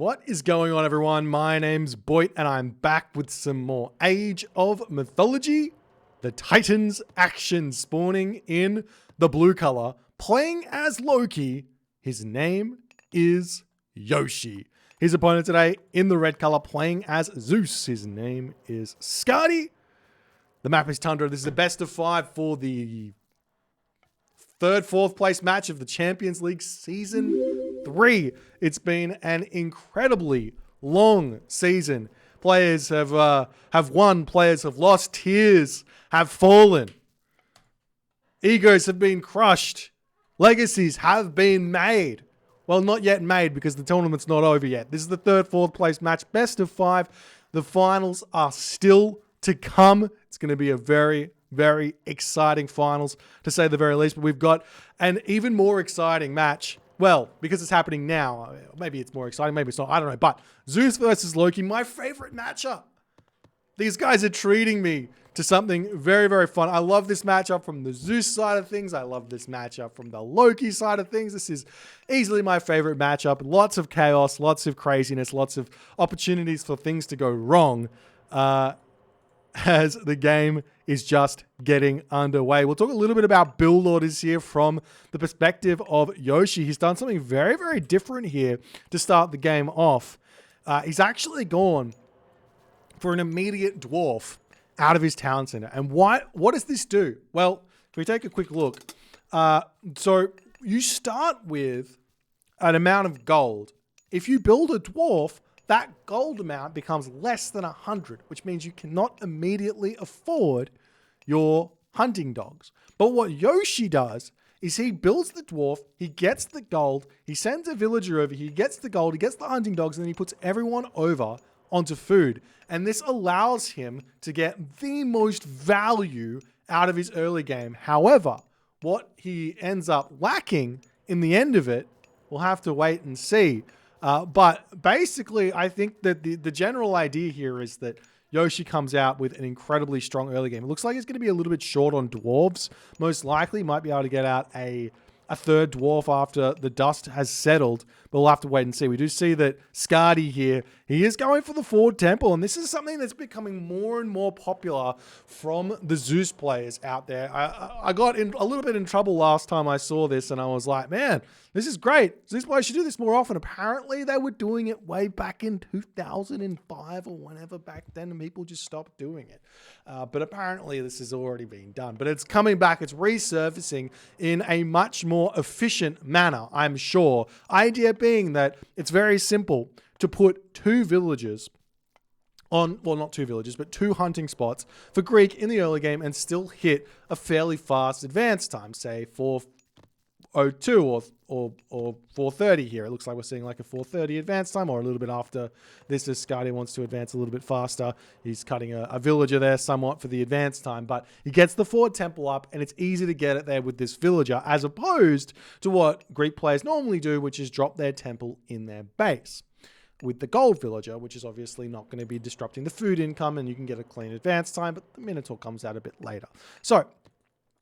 What is going on, everyone? My name's Boit, and I'm back with some more Age of Mythology. The Titans action spawning in the blue color, playing as Loki. His name is Yoshii. His opponent today in the red color, playing as Zeus. His name is Skady. The map is Tundra. This is the best of 5 for the fourth place match of the Champions League Season 3. It's been an incredibly long season. Players have won, players have lost, tears have fallen. Egos have been crushed. Legacies have been made. Well, not yet made because the tournament's not over yet. This is the fourth place match, best of 5. The finals are still to come. It's going to be a very, very exciting finals, to say the very least. But we've got an even more exciting match. Well, because it's happening now. Maybe it's more exciting, maybe it's not. I don't know. But Zeus versus Loki, my favorite matchup. These guys are treating me to something very, very fun. I love this matchup from the Zeus side of things. I love this matchup from the Loki side of things. This is easily my favorite matchup. Lots of chaos, lots of craziness, lots of opportunities for things to go wrong as the game is just getting underway. We'll talk a little bit about build orders here from the perspective of Yoshii. He's done something very, very different here to start the game off. He's actually gone for an immediate dwarf out of his town center. And what does this do? Well, if we take a quick look, so you start with an amount of gold. If you build a dwarf, that gold amount becomes less than 100, which means you cannot immediately afford your hunting dogs. But what Yoshii does is he builds the dwarf, he gets the gold, he sends a villager over, he gets the gold, he gets the hunting dogs, and then he puts everyone over onto food. And this allows him to get the most value out of his early game. However, what he ends up lacking in the end of it, we'll have to wait and see. But basically, I think that the general idea here is that Yoshii comes out with an incredibly strong early game. It looks like he's going to be a little bit short on dwarves. Most likely, might be able to get out a third dwarf after the dust has settled, but we'll have to wait and see. We do see that Skady here, he is going for the forward temple, and this is something that's becoming more and more popular from the Zeus players out there. I got in a little bit in trouble last time I saw this, and I was like, man, this is great. Zeus players should do this more often. Apparently, they were doing it way back in 2005 or whenever back then, and people just stopped doing it. But apparently, this has already been done. But it's coming back. It's resurfacing in a much more efficient manner, I'm sure. Idea being that it's very simple to put 2 villagers on, well, not 2 villages, but 2 hunting spots for Greek in the early game and still hit a fairly fast advance time, say 4:02 or 4:30 here. It looks like we're seeing like a 4:30 advance time, or a little bit after this as Skady wants to advance a little bit faster. He's cutting a villager there somewhat for the advance time, but he gets the forward temple up, and it's easy to get it there with this villager, as opposed to what Greek players normally do, which is drop their temple in their base with the gold villager, which is obviously not going to be disrupting the food income, and you can get a clean advance time, but the Minotaur comes out a bit later. So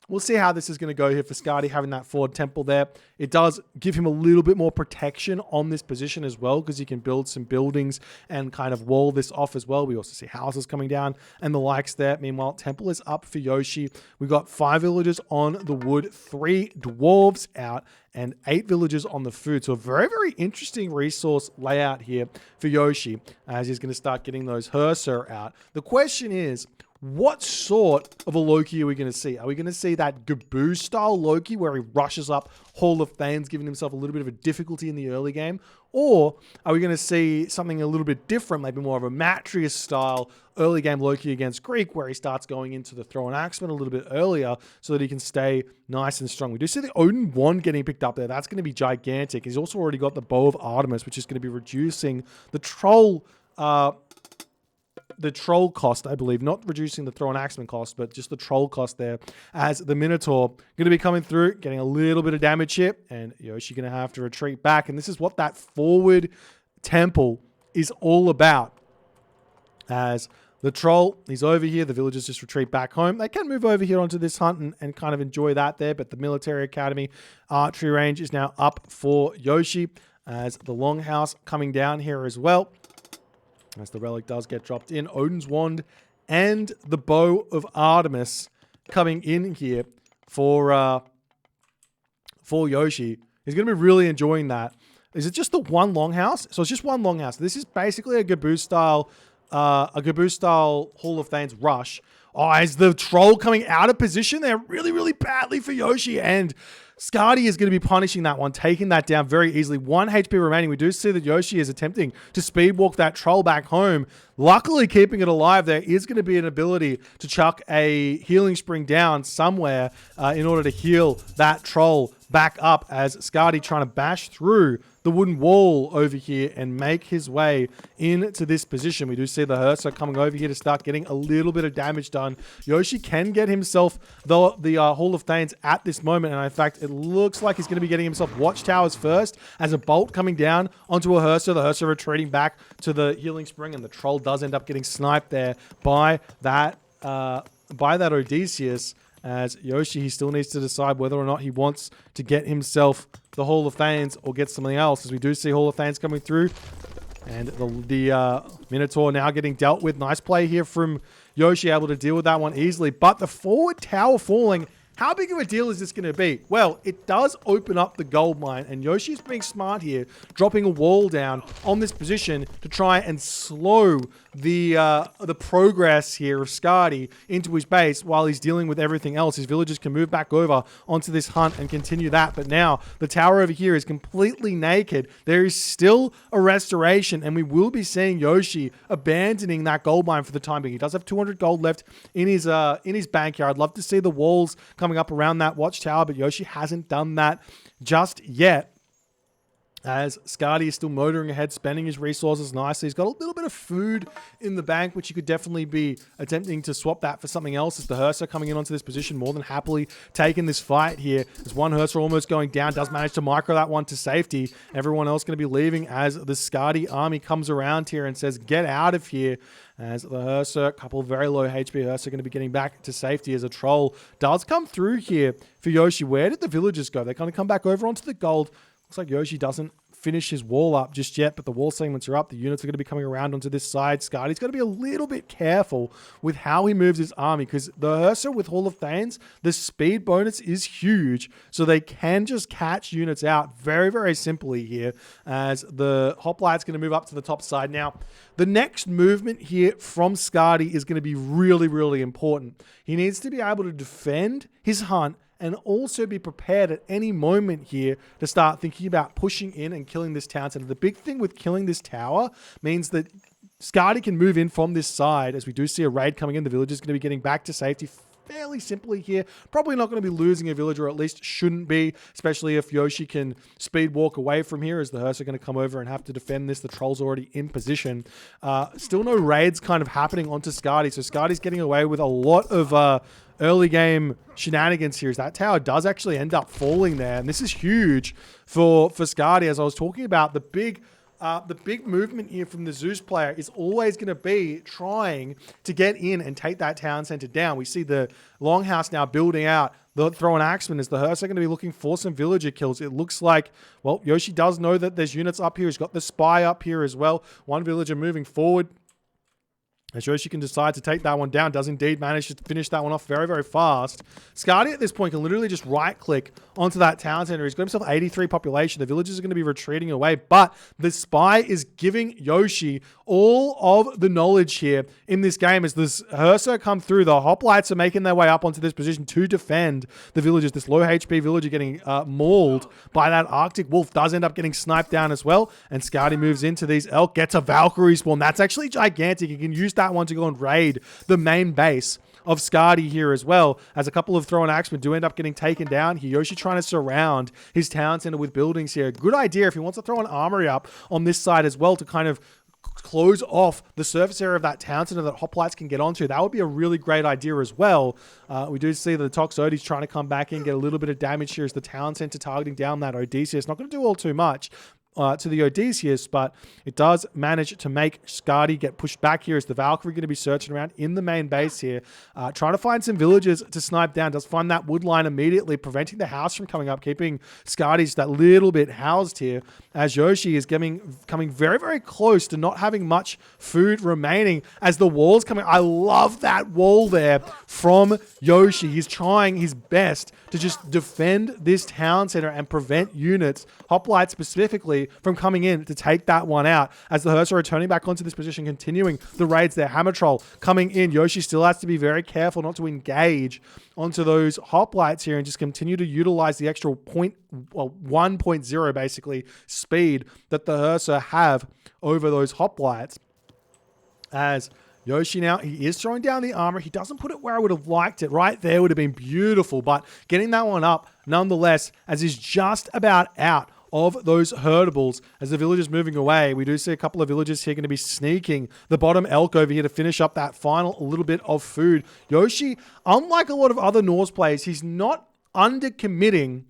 we'll see how this is going to go here for Skady, having that forward temple there. It does give him a little bit more protection on this position as well, because he can build some buildings and kind of wall this off as well. We also see houses coming down and the likes there. Meanwhile, temple is up for Yoshii. We've got 5 villagers on the wood, 3 dwarves out, and 8 villagers on the food. So a very, very interesting resource layout here for Yoshii as he's going to start getting those Herser out. The question is, what sort of a Loki are we going to see? Are we going to see that Gaboo style Loki where he rushes up Hall of Thanes, giving himself a little bit of a difficulty in the early game? Or are we going to see something a little bit different, maybe more of a Matrius style early game Loki against Greek, where he starts going into the throw and axeman a little bit earlier so that he can stay nice and strong? We do see the Odin wand getting picked up there. That's going to be gigantic. He's also already got the Bow of Artemis, which is going to be reducing the troll cost, I believe, not reducing the throw and axeman cost, but just the troll cost there, as the Minotaur going to be coming through, getting a little bit of damage here, and Yoshii going to have to retreat back. And this is what that forward temple is all about. As the troll, he's over here, the villagers just retreat back home. They can move over here onto this hunt and kind of enjoy that there, but the military academy archery range is now up for Yoshii. as the Longhouse coming down here as well. As the relic does get dropped in. Odin's Wand and the Bow of Artemis coming in here for Yoshii. He's going to be really enjoying that. Is it just the one Longhouse? So it's just one Longhouse. This is basically a Gaboo style Hall of Thane's rush. Oh, is the troll coming out of position there really, really badly for Yoshii, and Skady is going to be punishing that one, taking that down very easily. 1 HP remaining. We do see that Yoshii is attempting to speedwalk that troll back home. Luckily, keeping it alive, there is going to be an ability to chuck a healing spring down somewhere in order to heal that troll back up, as Skady trying to bash through the wooden wall over here and make his way into this position. We do see the Ursa coming over here to start getting a little bit of damage done. Yoshii can get himself the Hall of Thanes at this moment, and in fact, it looks like he's going to be getting himself Watchtowers first as a bolt coming down onto a Ursa. The Ursa retreating back to the healing spring, and the troll does end up getting sniped there by that Odysseus. As Yoshii, he still needs to decide whether or not he wants to get himself the Hall of Thanes or get something else. As we do see Hall of Thanes coming through. And the Minotaur now getting dealt with. Nice play here from Yoshii, able to deal with that one easily. But the forward tower falling, how big of a deal is this going to be? Well, it does open up the gold mine, and Yoshii's being smart here, dropping a wall down on this position to try and slow the progress here of Skady into his base while he's dealing with everything else. His villagers can move back over onto this hunt and continue that, but now the tower over here is completely naked. There is still a restoration, and we will be seeing Yoshii abandoning that gold mine for the time being. He does have 200 gold left in his bank here. I'd love to see the walls coming up around that watchtower, but Yoshii hasn't done that just yet. As Skady is still motoring ahead, spending his resources nicely. He's got a little bit of food in the bank, which he could definitely be attempting to swap that for something else. As the Hursa coming in onto this position, more than happily taking this fight here. There's one Hursa almost going down, does manage to micro that one to safety. Everyone else going to be leaving as the Skady army comes around here and says, get out of here. As the Hursa, a couple of very low HP Hursa are going to be getting back to safety as a troll does come through here for Yoshii. Where did the villagers go? They're going to come back over onto the gold. Looks like Yoshii doesn't finish his wall up just yet, but the wall segments are up. The units are going to be coming around onto this side. Skady's going to be a little bit careful with how he moves his army, because the Hursa with Hall of Thanes, the speed bonus is huge, so they can just catch units out very, very simply here, as the Hoplite's going to move up to the top side. Now, the next movement here from Skady is going to be really, really important. He needs to be able to defend his hunt and also be prepared at any moment here to start thinking about pushing in and killing this town center. The big thing with killing this tower means that Skady can move in from this side. As we do see a raid coming in, the village is going to be getting back to safety fairly simply here. Probably not going to be losing a villager, or at least shouldn't be, especially if Yoshii can speed walk away from here, as the Hursa are going to come over and have to defend this. The troll's already in position. Still no raids kind of happening onto Skady, so Skady's getting away with a lot of early game shenanigans here. As that tower does actually end up falling there, and this is huge for Skady. As I was talking about, the big movement here from the Zeus player is always going to be trying to get in and take that town center down. We see the Longhouse now building out. They'll throw an axeman as the Hursa are going to be looking for some villager kills. It looks like, well, Yoshii does know that there's units up here. He's got the spy up here as well. One villager moving forward. As Yoshii can decide to take that one down, does indeed manage to finish that one off very, very fast. Skady at this point can literally just right-click onto that town center. He's got himself 83 population. The villagers are going to be retreating away, but the spy is giving Yoshii all of the knowledge here in this game. As this Hursa come through, the Hoplites are making their way up onto this position to defend the villagers. This low HP villager getting mauled by that Arctic Wolf does end up getting sniped down as well, and Skady moves into these elk, gets a Valkyrie spawn. That's actually gigantic. He can use that one to go and raid the main base of Skady here as well, as a couple of thrown axemen do end up getting taken down here. Yoshii trying to surround his town center with buildings here. Good idea if he wants to throw an armory up on this side as well to kind of close off the surface area of that town center that Hoplites can get onto. That would be a really great idea as well. We do see that the Toxotes trying to come back in, get a little bit of damage here as the town center targeting down that Odysseus. Not going to do all too much. to the Odysseus, but it does manage to make Skady get pushed back here as the Valkyrie going to be searching around in the main base here, trying to find some villagers to snipe down. Does find that wood line immediately, preventing the house from coming up, keeping Skady that little bit housed here as Yoshii is coming very, very close to not having much food remaining as the wall's coming. I love that wall there from Yoshii. He's trying his best to just defend this town center and prevent units, hoplite specifically, from coming in to take that one out as the Hearse are returning back onto this position, continuing the raids there. Hammer Troll coming in. Yoshii still has to be very careful not to engage onto those hoplites here and just continue to utilize the extra 1.0 basically speed that the Hearse have over those hoplites. As Yoshii now, he is throwing down the armor. He doesn't put it where I would have liked it. Right there would have been beautiful, but getting that one up nonetheless, as he's just about out of those herdables as the villagers moving away. We do see a couple of villagers here going to be sneaking the bottom elk over here to finish up that final little bit of food. Yoshii, unlike a lot of other Norse players, he's not under-committing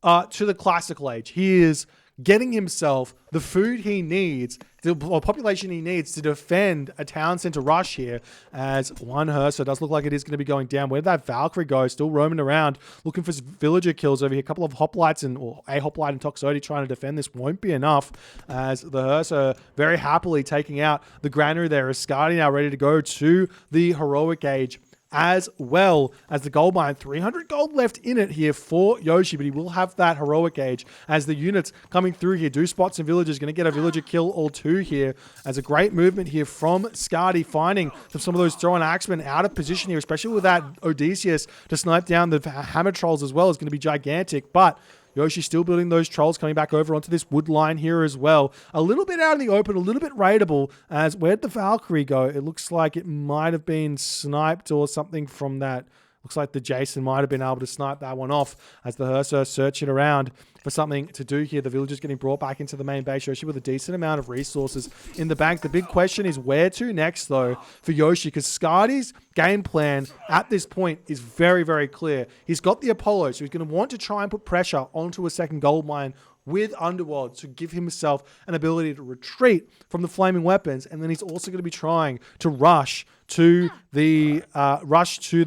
to the classical age. He is getting himself the food he needs, the population he needs to defend a town center rush here, as one Hearse does look like it is going to be going down. Where did that Valkyrie go? Still roaming around, looking for villager kills over here. A couple of hoplites or a hoplite and Toxote trying to defend this won't be enough, as the Hearse are very happily taking out the granary there. Is Skady now ready to go to the heroic age as well as the gold mine. 300 gold left in it here for Yoshii, but he will have that heroic age as the units coming through here do spot some villagers. Going to get a villager kill or two here, as a great movement here from Skady, finding some of those throwing axemen out of position here, especially with that Odysseus to snipe down the hammer trolls as well, is going to be gigantic. But Yoshii still building those trolls, coming back over onto this wood line here as well. A little bit out in the open, a little bit raidable, as where'd the Valkyrie go? It looks like it might have been sniped or something from that. Looks like the Jason might have been able to snipe that one off as the Hearse are searching around for something to do here. The villagers getting brought back into the main base. Yoshii with a decent amount of resources in the bank. The big question is where to next, though, for Yoshii, because Skady's game plan at this point is very, very clear. He's got the Apollo, so he's going to want to try and put pressure onto a second gold mine with Underworld to give himself an ability to retreat from the flaming weapons, and then he's also going to be trying to rush to the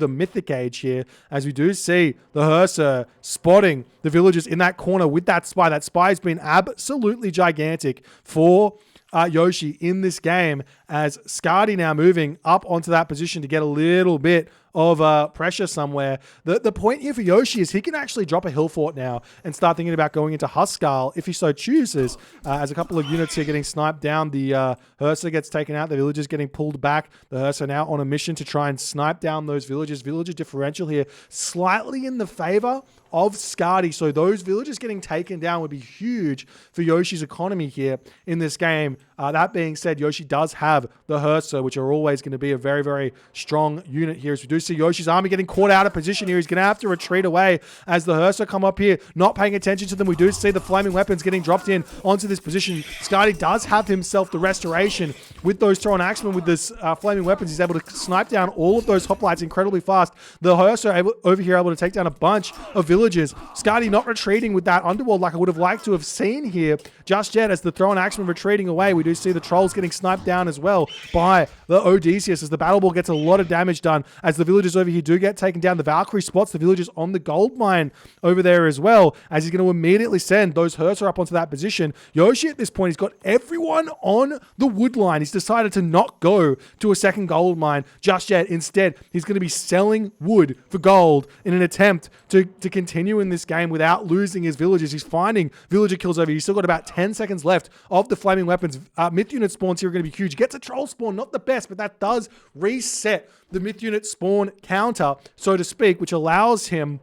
mythic age here, as we do see the Hearse spotting the villagers in that corner with that spy. That spy has been absolutely gigantic for Yoshii in this game, as Skady now moving up onto that position to get a little bit of pressure somewhere. The point here for Yoshii is he can actually drop a hill fort now and start thinking about going into Huskal if he so chooses, as a couple of units here getting sniped down. The Hearse gets taken out, the villagers getting pulled back. The Hearse are now on a mission to try and snipe down those villagers. Villager differential here slightly in the favor of Skady, so those villagers getting taken down would be huge for Yoshii's economy here in this game. That being said, Yoshii does have the Hearse, which are always going to be a very, very strong unit here. As we do see Yoshii's army getting caught out of position here, he's going to have to retreat away as the Hearse come up here, not paying attention to them. We do see the flaming weapons getting dropped in onto this position. Skady does have himself the restoration with those thrown axemen. With this flaming weapons, he's able to snipe down all of those hoplites incredibly fast. The Hearse are over here able to take down a bunch of villagers. Skady not retreating with that Underworld like I would have liked to have seen here just yet, as the thrown axemen retreating away. We do see the trolls getting sniped down as well by the Odysseus, as the battle ball gets a lot of damage done, as the villagers over here do get taken down. The Valkyrie spots the villagers on the gold mine over there as well, as he's going to immediately send those Hearse up onto that position. Yoshii at this point, he's got everyone on the wood line. He's decided to not go to a second gold mine just yet. Instead, he's going to be selling wood for gold in an attempt to continue in this game without losing his villagers. He's finding villager kills over here. He's still got about 10 seconds left of the flaming weapons. Myth unit spawns here are going to be huge. Gets a troll spawn, not the best, but that does reset the myth unit spawn counter, so to speak, which allows him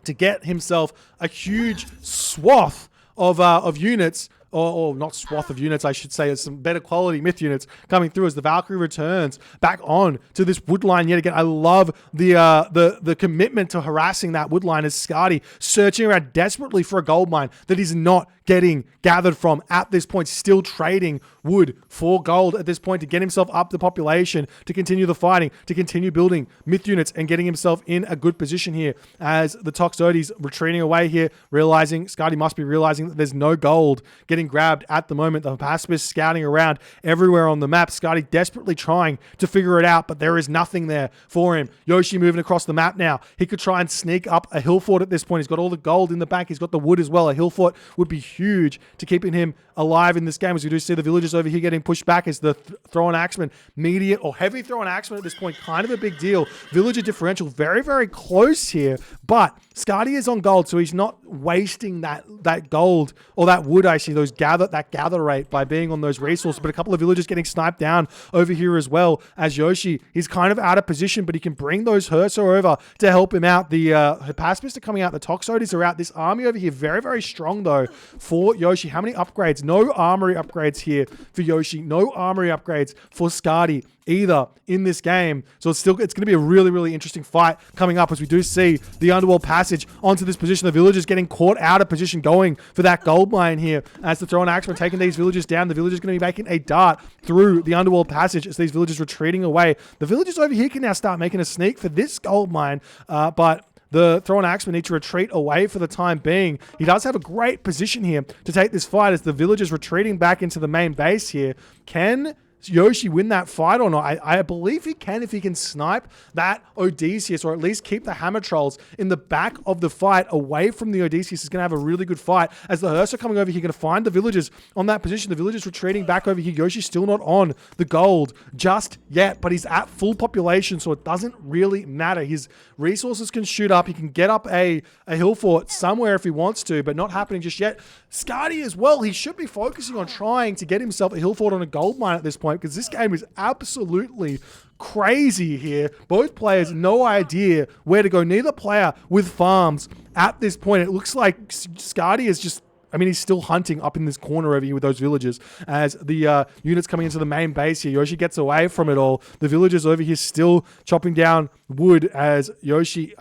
to get himself a huge swath of units, or not swath of units, I should say, some better quality myth units coming through as the Valkyrie returns back on to this wood line yet again. I love the commitment to harassing that wood line as Skady searching around desperately for a gold mine that he's not getting gathered from at this point, still trading wood for gold at this point to get himself up the population, to continue the fighting, to continue building myth units and getting himself in a good position here, as the Toxotes retreating away here, realizing Skady must be realizing that there's no gold getting getting grabbed at the moment. The pacifist scouting around everywhere on the map. Skady desperately trying to figure it out, but there is nothing there for him. Yoshii moving across the map now. He could try and sneak up a hill fort at this point. He's got all the gold in the back. He's got the wood as well. A hill fort would be huge to keeping him alive in this game, as we do see the villagers over here getting pushed back as the throw-on axeman, medium or heavy throw-on axeman at this point, kind of a big deal. Villager differential very, very close here, but Skady is on gold, so he's not wasting that gold or that wood, actually, that gather rate by being on those resources. But a couple of villagers getting sniped down over here as well, as Yoshii, he's kind of out of position, but he can bring those Hersa over to help him out. The pacifists are coming out, the Toxotes are out. This army over here, very, very strong though for Yoshii. How many upgrades? No armory upgrades here for Yoshii. No armory upgrades for Skady either in this game. So it's going to be a really, really interesting fight coming up, as we do see the underworld passage onto this position. The villagers getting caught out of position, going for that gold mine here as the throw-on axeman taking these villagers down. The villagers going to be making a dart through the underworld passage as these villagers retreating away. The villagers over here can now start making a sneak for this gold mine, but the throw-on axeman need to retreat away for the time being. He does have a great position here to take this fight as the villagers retreating back into the main base here. Can Yoshii win that fight or not? I believe he can if he can snipe that Odysseus, or at least keep the hammer trolls in the back of the fight away from the Odysseus. Is going to have a really good fight as the Hersa coming over here, going to find the villagers on that position. The villagers retreating back over here. Yoshii's still not on the gold just yet, but he's at full population, so it doesn't really matter. His resources can shoot up. He can get up a hill fort somewhere if he wants to, but not happening just yet. Skady as well, he should be focusing on trying to get himself a hill fort on a gold mine at this point, because this game is absolutely crazy here. Both players, no idea where to go. Neither player with farms at this point. It looks like Skady is just, he's still hunting up in this corner over here with those villagers as the units coming into the main base here. Yoshii gets away from it all. The villagers over here still chopping down wood as Yoshii,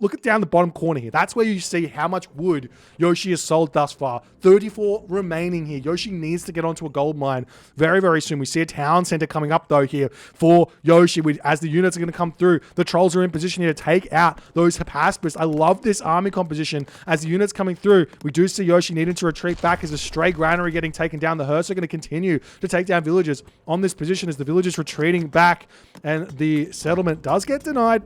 look at down the bottom corner here. That's where you see how much wood Yoshii has sold thus far. 34 remaining here. Yoshii needs to get onto a gold mine very, very soon. We see a town center coming up though here for Yoshii as the units are going to come through. The trolls are in position here to take out those Hypaspis. I love this army composition as the units coming through. We do see Yoshii needing to retreat back as a stray granary getting taken down. The Hersa are going to continue to take down villagers on this position as the villagers retreating back, and the settlement does get denied.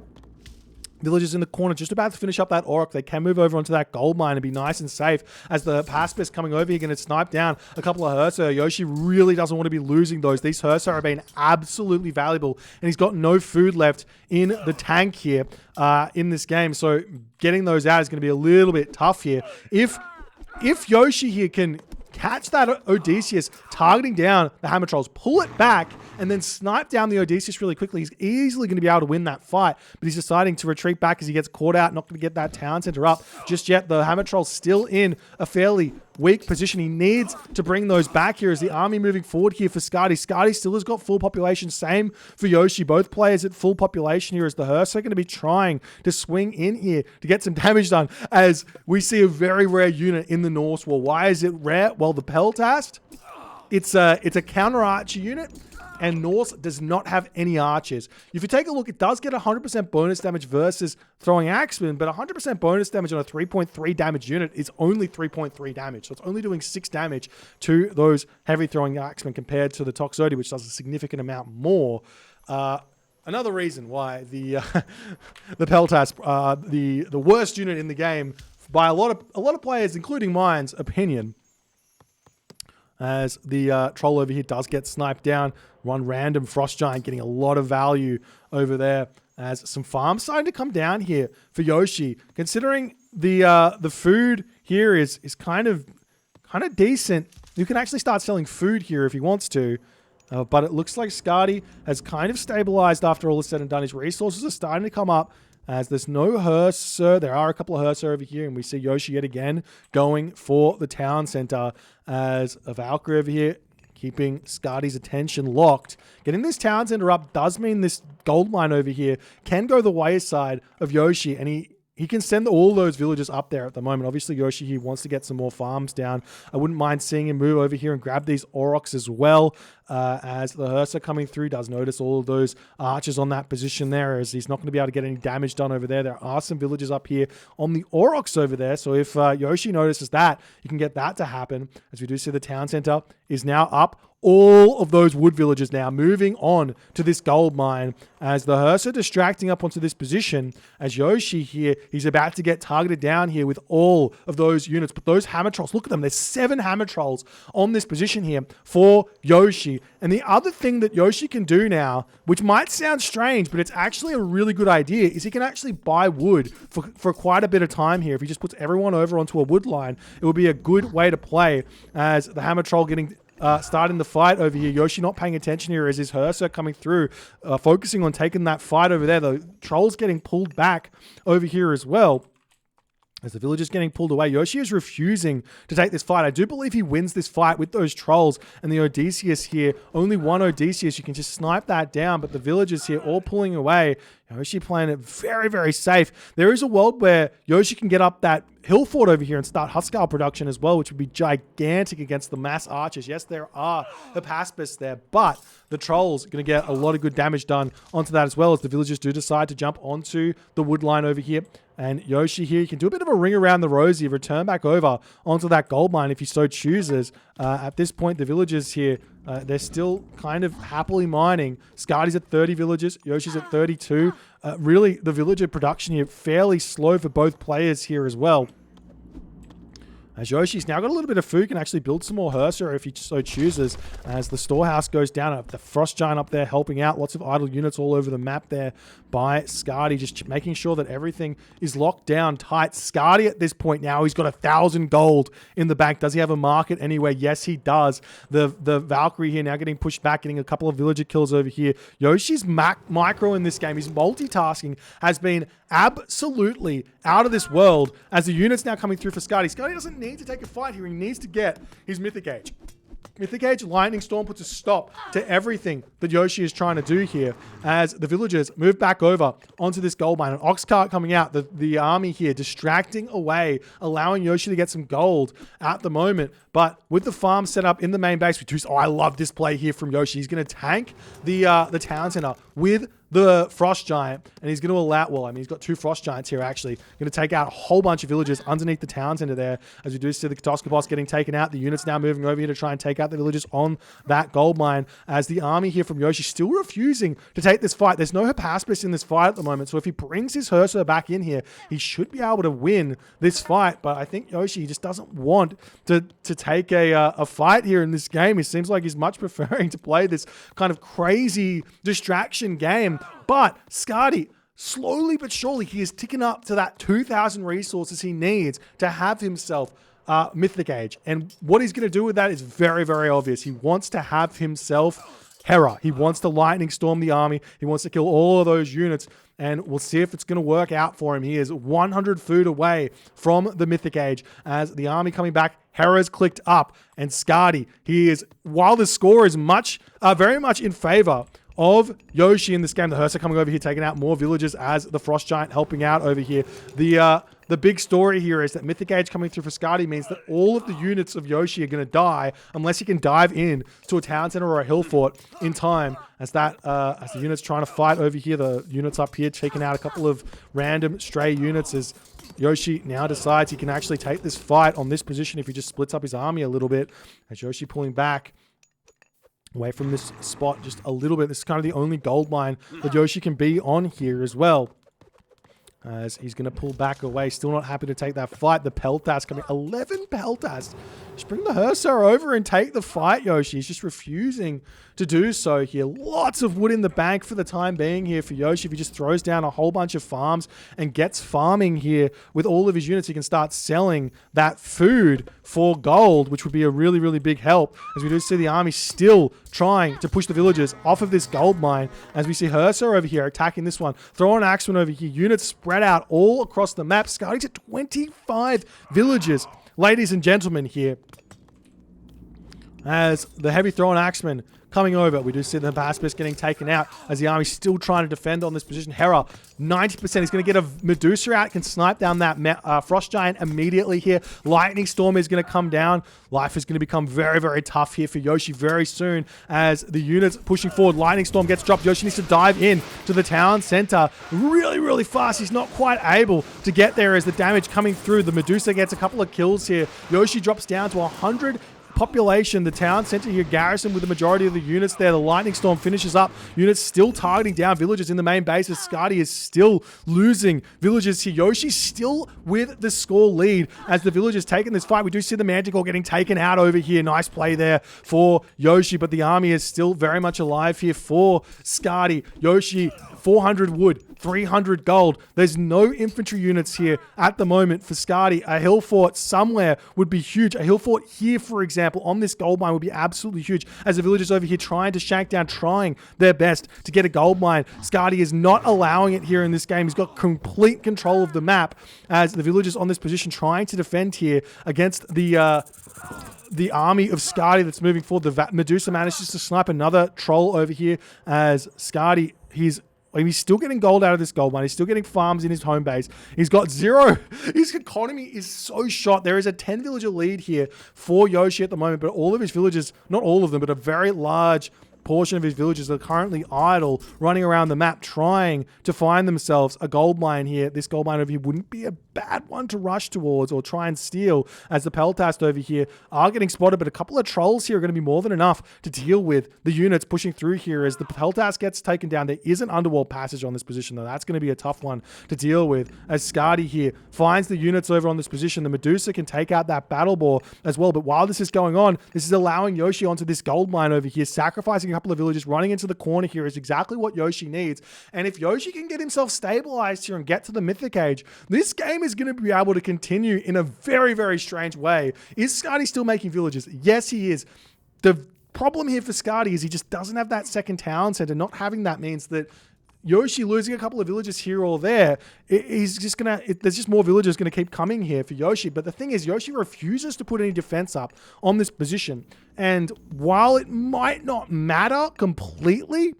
Villagers in the corner just about to finish up that Orc. They can move over onto that gold mine and be nice and safe as the pacifist coming over here going to snipe down a couple of Hersa. Yoshii really doesn't want to be losing those. These Hersa have been absolutely valuable, and he's got no food left in the tank here in this game. So getting those out is going to be a little bit tough here. If Yoshii here can catch that Odysseus targeting down the hammer trolls, pull it back, and then snipe down the Odysseus really quickly, he's easily going to be able to win that fight. But he's deciding to retreat back as he gets caught out, not going to get that town center up just yet. The hammer troll's still in a fairly weak position. He needs to bring those back here as the army moving forward here for Skady. Skady still has got full population. Same for Yoshii. Both players at full population here as the Hersa are going to be trying to swing in here to get some damage done as we see a very rare unit in the Norse War. Why is it rare? Well, the Peltast, it's a counter archer unit, and Norse does not have any archers. If you take a look, it does get 100% bonus damage versus throwing axemen, but 100% bonus damage on a 3.3 damage unit is only 3.3 damage. So it's only doing 6 damage to those heavy throwing axemen compared to the Toxotes, which does a significant amount more. Another reason why the Peltast, the worst unit in the game by a lot of players, including mine's opinion, as the troll over here does get sniped down. One random frost giant getting a lot of value over there as some farms starting to come down here for Yoshii. Considering the food here is kind of decent, you can actually start selling food here if he wants to. But it looks like Skady has kind of stabilized after all is said and done. His resources are starting to come up as there's no Hersa. There are a couple of Hersa over here, and we see Yoshii yet again going for the town center as a Valkyrie over here keeping Skady's attention locked. Getting this town center up does mean this gold mine over here can go the wayside of Yoshii, and he can send all those villagers up there at the moment. Obviously, Yoshii here wants to get some more farms down. I wouldn't mind seeing him move over here and grab these Aurochs as well, as the Ursa coming through does notice all of those archers on that position there, as he's not going to be able to get any damage done over there. There are some villagers up here on the Aurochs over there, so if Yoshii notices that, you can get that to happen. As we do see the town center is now up. All of those wood villagers now moving on to this gold mine as the Ursa distracting up onto this position. As Yoshii here, he's about to get targeted down here with all of those units. But those hammer trolls, look at them. There's 7 hammer trolls on this position here for Yoshii. And the other thing that Yoshii can do now, which might sound strange, but it's actually a really good idea, is he can actually buy wood for quite a bit of time here. If he just puts everyone over onto a wood line, it would be a good way to play as the hammer troll getting... starting the fight over here. Yoshii not paying attention here as his Ursa coming through, focusing on taking that fight over there. The trolls getting pulled back over here as well. As the villagers getting pulled away, Yoshii is refusing to take this fight. I do believe he wins this fight with those trolls and the Odysseus here. Only one Odysseus. You can just snipe that down, but the villagers here all pulling away. Yoshii playing it very, very safe. There is a world where Yoshii can get up that hill fort over here and start Huskarl production as well, which would be gigantic against the mass archers. Yes, there are Hippaspis there, but the trolls are going to get a lot of good damage done onto that as well, as the villagers do decide to jump onto the wood line over here. And Yoshii here, you can do a bit of a ring around the rosy, return back over onto that gold mine if he so chooses. At this point, the villagers here, they're still kind of happily mining. Skady's at 30 villagers, Yoshii's at 32. Really, the villager production here, fairly slow for both players here as well. As Yoshii's now got a little bit of food, can actually build some more Ursa if he so chooses. As the storehouse goes down, the Frost Giant up there helping out. Lots of idle units all over the map there by Skady, just making sure that everything is locked down tight. Skady at this point now, he's got 1,000 gold in the bank. Does he have a market anywhere? Yes, he does. The Valkyrie here now getting pushed back, getting a couple of villager kills over here. Yoshii's micro in this game, his multitasking has been absolutely out of this world, as the unit's now coming through for Skady. Skady doesn't need to take a fight here. He needs to get his Mythic Age. Mythic Age Lightning Storm puts a stop to everything that Yoshii is trying to do here, as the villagers move back over onto this gold mine. An ox cart coming out, the army here distracting away, allowing Yoshii to get some gold at the moment. But with the farm set up in the main base, I love this play here from Yoshii. He's going to tank the town center with the Frost Giant, and he's going to allow, well, I mean, he's got 2 Frost Giants here, actually. Going to take out a whole bunch of villagers underneath the town center there, as we do see the Katoskopos getting taken out. The units now moving over here to try and take out the villagers on that gold mine, as the army here from Yoshii still refusing to take this fight. There's no Hippaspis in this fight at the moment, so if he brings his Ursa back in here, he should be able to win this fight. But I think Yoshii just doesn't want to take a fight here in this game. It seems like he's much preferring to play this kind of crazy distraction game. But Skady, slowly but surely, he is ticking up to that 2,000 resources he needs to have himself Mythic Age. And what he's going to do with that is very, very obvious. He wants to have himself Hera. He wants to Lightning Storm the army. He wants to kill all of those units. And we'll see if it's going to work out for him. He is 100 food away from the Mythic Age, as the army coming back. Hera's clicked up. And Skady, he is, while the score is very much in favor of Yoshii in this game, the Ursa coming over here, taking out more villagers as the Frost Giant helping out over here. The big story here is that Mythic Age coming through for Skady means that all of the units of Yoshii are going to die unless he can dive in to a town center or a hill fort in time. As the units trying to fight over here, the units up here taking out a couple of random stray units, as Yoshii now decides he can actually take this fight on this position if he just splits up his army a little bit. As Yoshii pulling back away from this spot just a little bit. This is kind of the only gold mine that Yoshii can be on here as well, as he's going to pull back away. Still not happy to take that fight. The Peltas coming. 11 Peltas. Just bring the Ursa over and take the fight, Yoshii. He's just refusing to do so here. Lots of wood in the bank for the time being here for Yoshii. If he just throws down a whole bunch of farms and gets farming here with all of his units, he can start selling that food for gold, which would be a really, really big help, as we do see the army still trying to push the villagers off of this gold mine, as we see Ursa over here attacking this one. Throw an Axeman over here. Units spread out all across the map. Skady's at 25 villagers, ladies and gentlemen, here. as the heavy thrown axeman coming over. We do see the Baspis getting taken out as the army's still trying to defend on this position. Hera, 90%. He's going to get a Medusa out, can snipe down that Frost Giant immediately here. Lightning Storm is going to come down. Life is going to become very, very tough here for Yoshii very soon as the units pushing forward. Lightning Storm gets dropped. Yoshii needs to dive in to the town center really, really fast. He's not quite able to get there as the damage coming through. The Medusa gets a couple of kills here. Yoshii drops down to 100 population. The town center here garrison with the majority of the units there. The Lightning Storm finishes up. Units still targeting down villagers in the main base as Skady is still losing villagers here. Yoshii still with the score lead as the villagers taking this fight. We do see the Manticore getting taken out over here. Nice play there for Yoshii, but the army is still very much alive here for Skady. Yoshii, 400 wood, 300 gold. There's no infantry units here at the moment for Skady. A hill fort somewhere would be huge. A hill fort here, for example, on this gold mine would be absolutely huge as the villagers over here trying to shank down, trying their best to get a gold mine. Skady is not allowing it here in this game. He's got complete control of the map as the villagers on this position trying to defend here against the army of Skady that's moving forward. The Medusa manages to snipe another troll over here as Skady, he's still getting gold out of this gold mine. He's still getting farms in his home base. He's got 0. His economy is so shot. There is a 10 villager lead here for Yoshii at the moment, but all of his villagers, not all of them, but a very large portion of his villagers are currently idle, running around the map, trying to find themselves a gold mine here. This gold mine over here wouldn't be a bad one to rush towards or try and steal, as the Peltast over here are getting spotted, but a couple of trolls here are going to be more than enough to deal with the units pushing through here as the Peltast gets taken down. There is an underworld passage on this position, though. That's going to be a tough one to deal with as Skady here finds the units over on this position. The Medusa can take out that battle boar as well, but while this is going on, this is allowing Yoshii onto this gold mine over here, sacrificing a couple of villagers, running into the corner here is exactly what Yoshii needs. And if Yoshii can get himself stabilized here and get to the Mythic Age, this game is going to be able to continue in a very, very strange way. Is Skady still making villagers? Yes, he is. The problem here for Skady is he just doesn't have that second town center. Not having that means that Yoshii losing a couple of villagers here or there, there's just more villagers going to keep coming here for Yoshii. But the thing is, Yoshii refuses to put any defense up on this position. And while it might not matter completely,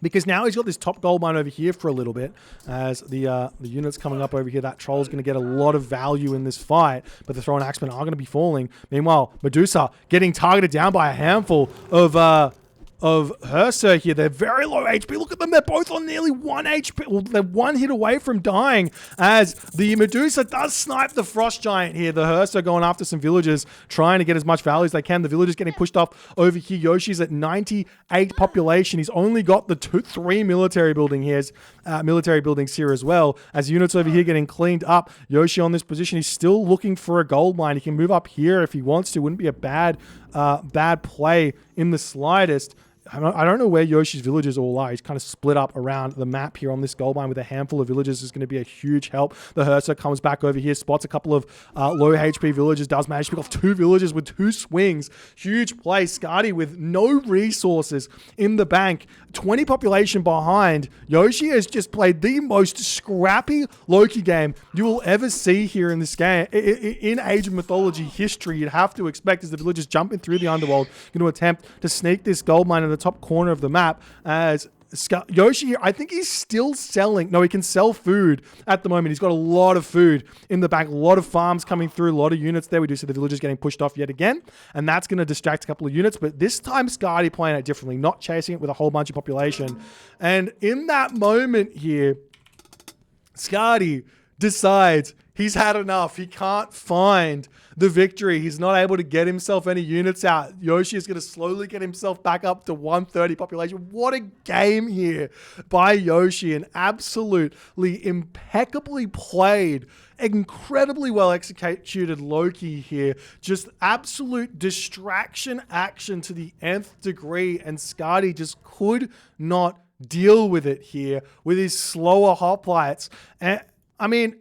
because now he's got this top gold mine over here for a little bit as the units coming up over here. That troll's going to get a lot of value in this fight, but the thrown axemen are going to be falling. Meanwhile, Medusa getting targeted down by a handful of Hersa here. They're very low HP. Look at them. They're both on nearly 1 HP. Well, they're 1 hit away from dying as the Medusa does snipe the Frost Giant here. The Hersa going after some villagers, trying to get as much value as they can. The villagers getting pushed off over here. Yoshi's at 98 population. He's only got the 3 military buildings here as well. As units over here getting cleaned up. Yoshii on this position. He's still looking for a gold mine. He can move up here if he wants to. Wouldn't be a bad play in the slightest. I don't know where Yoshi's villages all are. He's kind of split up around the map here on this gold mine with a handful of villages is going to be a huge help. The Hersa comes back over here, spots a couple of low HP villagers, does manage to pick off 2 villagers with 2 swings. Huge play. Skady with no resources in the bank. 20 population behind. Yoshii has just played the most scrappy Loki game you will ever see here in this game. In Age of Mythology history, you'd have to expect as the villagers jumping through the underworld, going to attempt to sneak this gold mine in the top corner of the map as Yoshii here, I think he's still selling. No, he can sell food at the moment. He's got a lot of food in the bank, a lot of farms coming through, a lot of units there. We do see the villagers getting pushed off yet again, and that's going to distract a couple of units. But this time, Skady playing it differently, not chasing it with a whole bunch of population. And in that moment here, Skady decides he's had enough. He can't find the victory. He's not able to get himself any units out. Yoshii is going to slowly get himself back up to 130 population. What a game here by Yoshii. An absolutely impeccably played, incredibly well executed Loki here. Just absolute distraction action to the nth degree. And Skady just could not deal with it here with his slower hoplites. And I mean,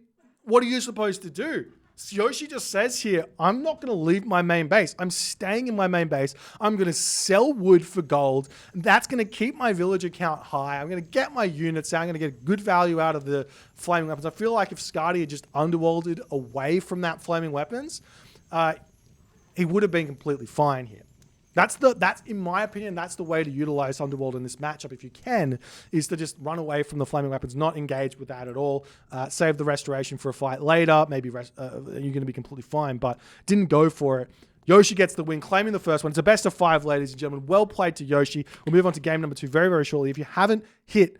what are you supposed to do? Yoshii just says here, I'm not going to leave my main base. I'm staying in my main base. I'm going to sell wood for gold. That's going to keep my villager count high. I'm going to get my units out. I'm going to get good value out of the flaming weapons. I feel like if Skady had just underworlded away from that flaming weapons, he would have been completely fine here. That's in my opinion, that's the way to utilize Underworld in this matchup. If you can, is to just run away from the flaming weapons, not engage with that at all. Save the restoration for a fight later. Maybe you're going to be completely fine, but didn't go for it. Yoshii gets the win, claiming the first one. It's a best of 5, ladies and gentlemen. Well played to Yoshii. We'll move on to game number 2 very, very shortly. If you haven't hit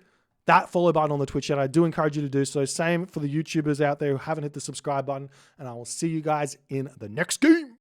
that follow button on the Twitch chat, I do encourage you to do so. Same for the YouTubers out there who haven't hit the subscribe button. And I will see you guys in the next game.